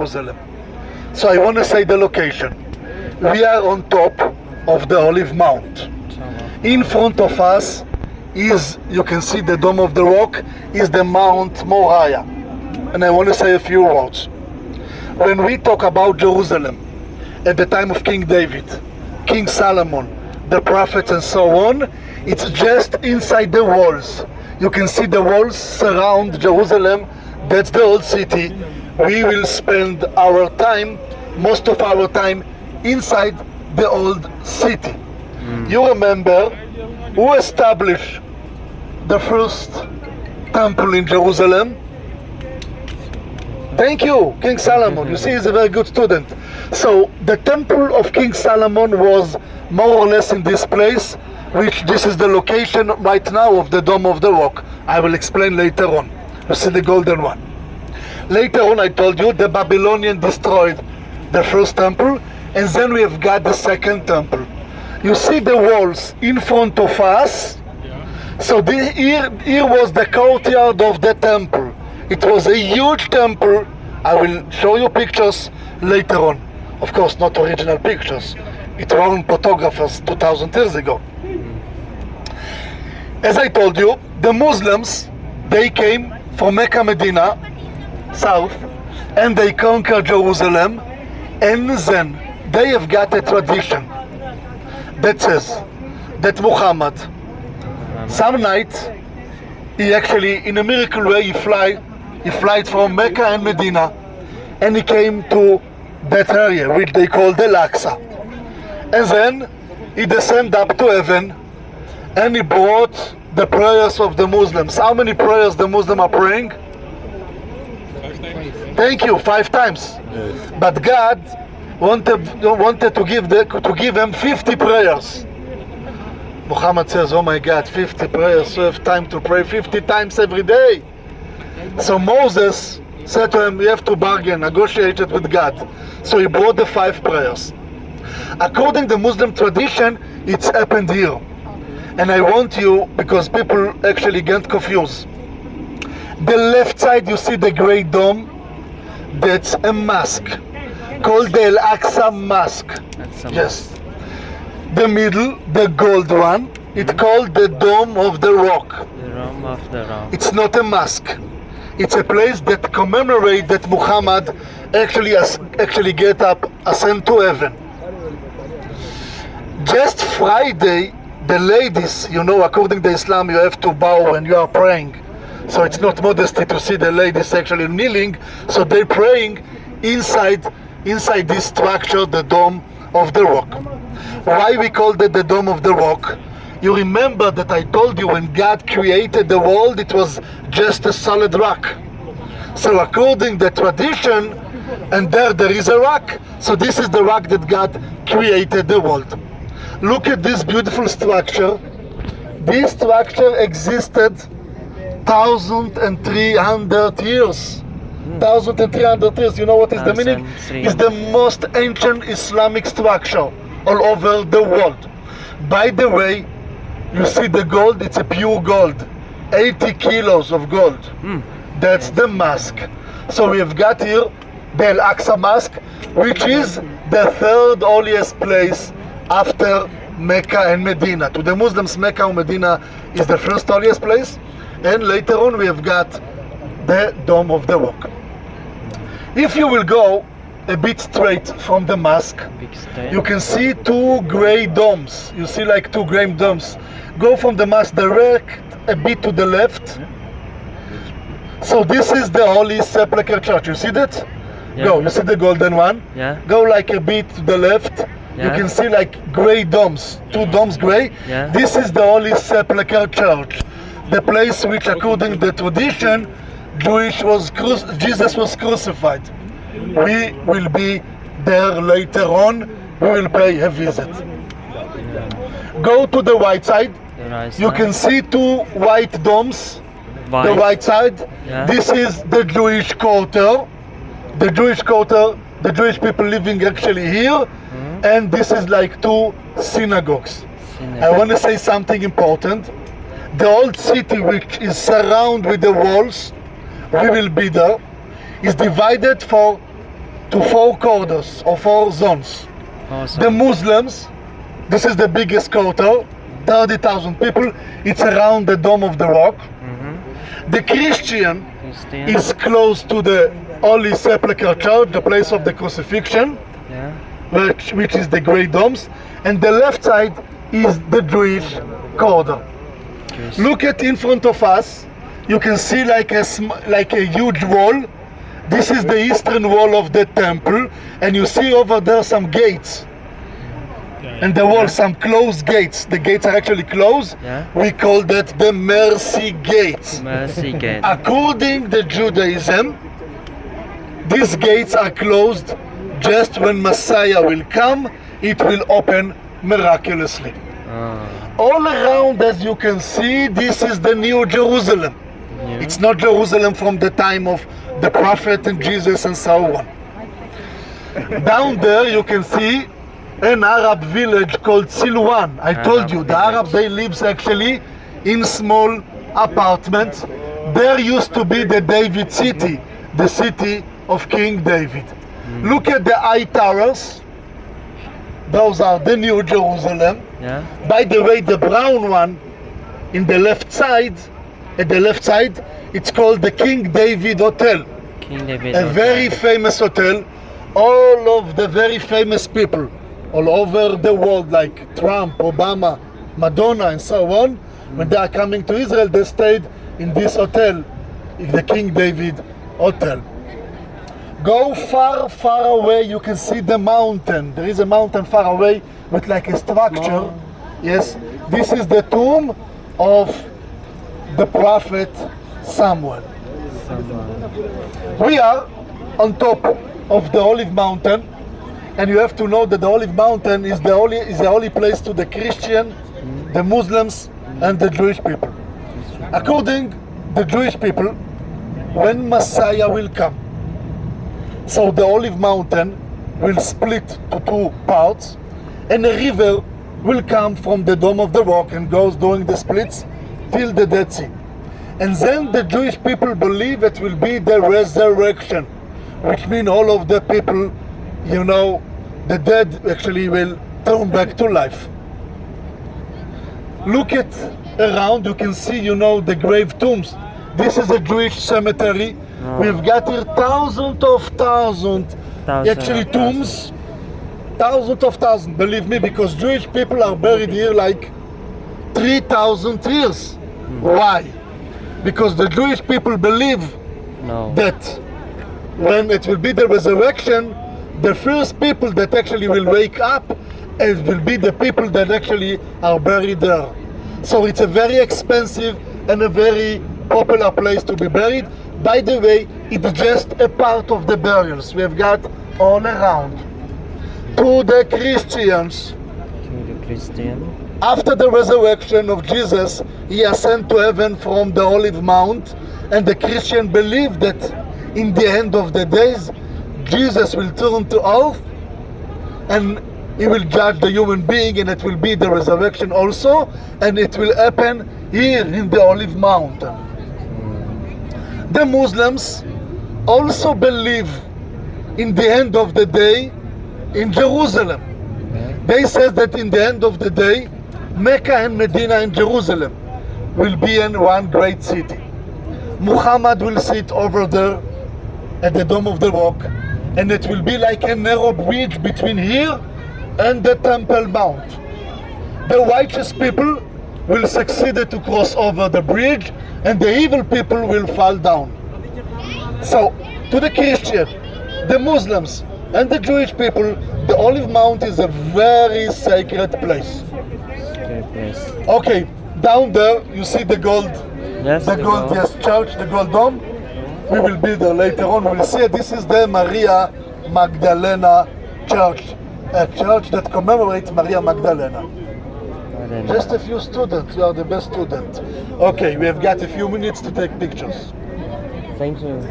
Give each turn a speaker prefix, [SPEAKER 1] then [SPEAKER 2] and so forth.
[SPEAKER 1] Jerusalem. So I want to say the location. We are on top of the Olive Mount. In front of us is, you can see the Dome of the Rock, is the Mount Moriah. And I want to say a few words. When we talk about Jerusalem, at the time of King David, King Solomon, the prophets and so on, it's just inside the walls. You can see the walls surround Jerusalem. That's the old city. We will spend our time, most of our time, inside the old city. You remember who established the first temple in Jerusalem? Thank you, King Solomon. You see, he's a very good student. So the temple of King Solomon was more or less in this place, which this is the location right now of the Dome of the Rock. I will explain later on. You see the golden one. Later on, I told you the Babylonian destroyed the first temple, and then we have got the second temple. You see the walls in front of us. So here was the courtyard of the temple. It was a huge temple. I will show you pictures later on. Of course, not original pictures. It were photographers 2,000 years ago. As I told you, the Muslims, they came from Mecca, Medina, south, and they conquered Jerusalem, and then they have got a tradition that says that Muhammad, some night, he actually, in a miracle way, he flied from Mecca and Medina, and he came to that area, which they call the Al-Aqsa. And then he descended up to heaven, and he brought the prayers of the Muslims. How many prayers the Muslims are praying?
[SPEAKER 2] 5 times.
[SPEAKER 1] Thank you, 5 times.
[SPEAKER 2] Yes.
[SPEAKER 1] But God wanted to give them 50 prayers. Muhammad says, oh my God, 50 prayers, so I have time to pray 50 times every day. So Moses said to him, you have to bargain, negotiate it with God. So he brought the 5 prayers. According to Muslim tradition, it's happened here. And I want you, because people actually get confused. The left side, you see the great dome, that's a mosque called the Al-Aqsa Mosque. Yes. The middle, the gold one, it's called the Dome of the Rock.
[SPEAKER 3] The Dome of the Rock.
[SPEAKER 1] It's not a mosque. It's a place that commemorates that Muhammad actually get up, ascend to heaven. Just Friday, the ladies, you know, according to Islam, you have to bow when you are praying. So it's not modesty to see the ladies actually kneeling. So they're praying inside this structure, the Dome of the Rock. Why we called it the Dome of the Rock? You remember that I told you when God created the world, it was just a solid rock. So according to the tradition, and there is a rock. So this is the rock that God created the world. Look at this beautiful structure. This structure existed 1,300 years. 1,300 years. You know what is the meaning? It's the most ancient Islamic structure all over the world. By the way, you see the gold, it's a pure gold. 80 kilos of gold. That's the mosque. So we have got here the Al-Aqsa Mosque, which is the third holiest place after Mecca and Medina. To the Muslims, Mecca and Medina is the first holiest place. And later on we have got the Dome of the Rock. If you will go a bit straight from the mosque, you can see 2 gray domes. You see like 2 gray domes. Go from the mosque direct a bit to the left. So this is the Holy Sepulchre Church. You see that?
[SPEAKER 3] Yeah.
[SPEAKER 1] Go. You see the golden one?
[SPEAKER 3] Yeah.
[SPEAKER 1] Go like a bit to the left.
[SPEAKER 3] Yeah.
[SPEAKER 1] You can see like gray domes. 2 domes gray.
[SPEAKER 3] Yeah.
[SPEAKER 1] This is the Holy Sepulchre Church. The place which, according to the tradition, Jesus was crucified. We will be there later on. We will pay a visit. Go to the right side. You can see 2 white domes. The right side.
[SPEAKER 3] Yeah.
[SPEAKER 1] This is the Jewish quarter. The Jewish quarter, the Jewish people living actually here. And this is like 2 synagogues. I want to say something important. The old city, which is surrounded with the walls, we will be there, is divided for to 4 quarters or 4 zones.
[SPEAKER 2] Awesome.
[SPEAKER 1] The Muslims, this is the biggest quarter, 30,000 people. It's around the Dome of the Rock. The Christian is close to the Holy Sepulchre Church, the place of the crucifixion,
[SPEAKER 2] Yeah.
[SPEAKER 1] which is the Great Domes, and the left side is the Jewish quarter.
[SPEAKER 2] Jewish.
[SPEAKER 1] Look at in front of us. You can see like a huge wall. This is the eastern wall of the temple, and you see over there some gates. And the wall, some closed gates. The gates are actually closed.
[SPEAKER 2] Yeah.
[SPEAKER 1] We call that the mercy gates.
[SPEAKER 2] Mercy gate.
[SPEAKER 1] According to Judaism, these gates are closed just when Messiah will come. It will open miraculously. All around, as you can see, this is the New Jerusalem.
[SPEAKER 2] Yeah.
[SPEAKER 1] It's not Jerusalem from the time of the prophet and Jesus and so on. Down there you can see an Arab village called Silwan. I told you, the Arabs, they live actually in small apartments. There used to be the David city, the city of King David. Look at the eye towers. Those are the New Jerusalem.
[SPEAKER 2] Yeah.
[SPEAKER 1] By the way, the brown one in the left side, at the left side, it's called the King David Hotel.
[SPEAKER 2] King David.
[SPEAKER 1] A very famous hotel. All of the very famous people all over the world, like Trump, Obama, Madonna, and so on, when they are coming to Israel, they stayed in this hotel, the King David Hotel. Go far, far away, you can see the mountain. There is a mountain far away with like a structure. Yes, this is the tomb of the prophet Samuel. We are on top of the Olive Mountain, and you have to know that the Olive Mountain is the only place to the Christian, the Muslims, and the Jewish people. According to the Jewish people, when Messiah will come, so the Olive Mountain will split to 2 parts, and a river will come from the Dome of the Rock and goes doing the splits till the Dead Sea. And then the Jewish people believe it will be the resurrection, which means all of the people, you know, the dead actually will turn back to life. Look at around, you can see, you know, the grave tombs. This is a Jewish cemetery. We've got here thousands, actually tombs, thousands, believe me, because Jewish people are buried here like 3,000 years. Why? Because the Jewish people believe that when it will be the resurrection, the first people that actually will wake up, it will be the people that actually are buried there. So it's a very expensive and a very popular place to be buried. By the way, it's just a part of the burials we have got all around. To the Christians, after the resurrection of Jesus, he ascended to heaven from the Olive Mount, and the Christian believe that in the end of the days, Jesus will turn to earth and he will judge the human being, and it will be the resurrection also, and it will happen here in the Olive Mountain. The Muslims also believe in the end of the day in Jerusalem. They say that in the end of the day, Mecca and Medina and Jerusalem will be in one great city. Muhammad will sit over there at the Dome of the Rock, and it will be like a narrow bridge between here and the Temple Mount. The righteous people will succeed to cross over the bridge, and the evil people will fall down. So, to the Christian, the Muslims, and the Jewish people, the Olive Mount is a very sacred place. Okay, down there you see the gold,
[SPEAKER 2] yes,
[SPEAKER 1] church, the gold dome. We will be there later on. We'll see it. This is the Maria Magdalena Church, a church that commemorates Maria Magdalena. Just a few students. You are the best student. Okay, we have got a few minutes to take pictures.
[SPEAKER 2] Thank you.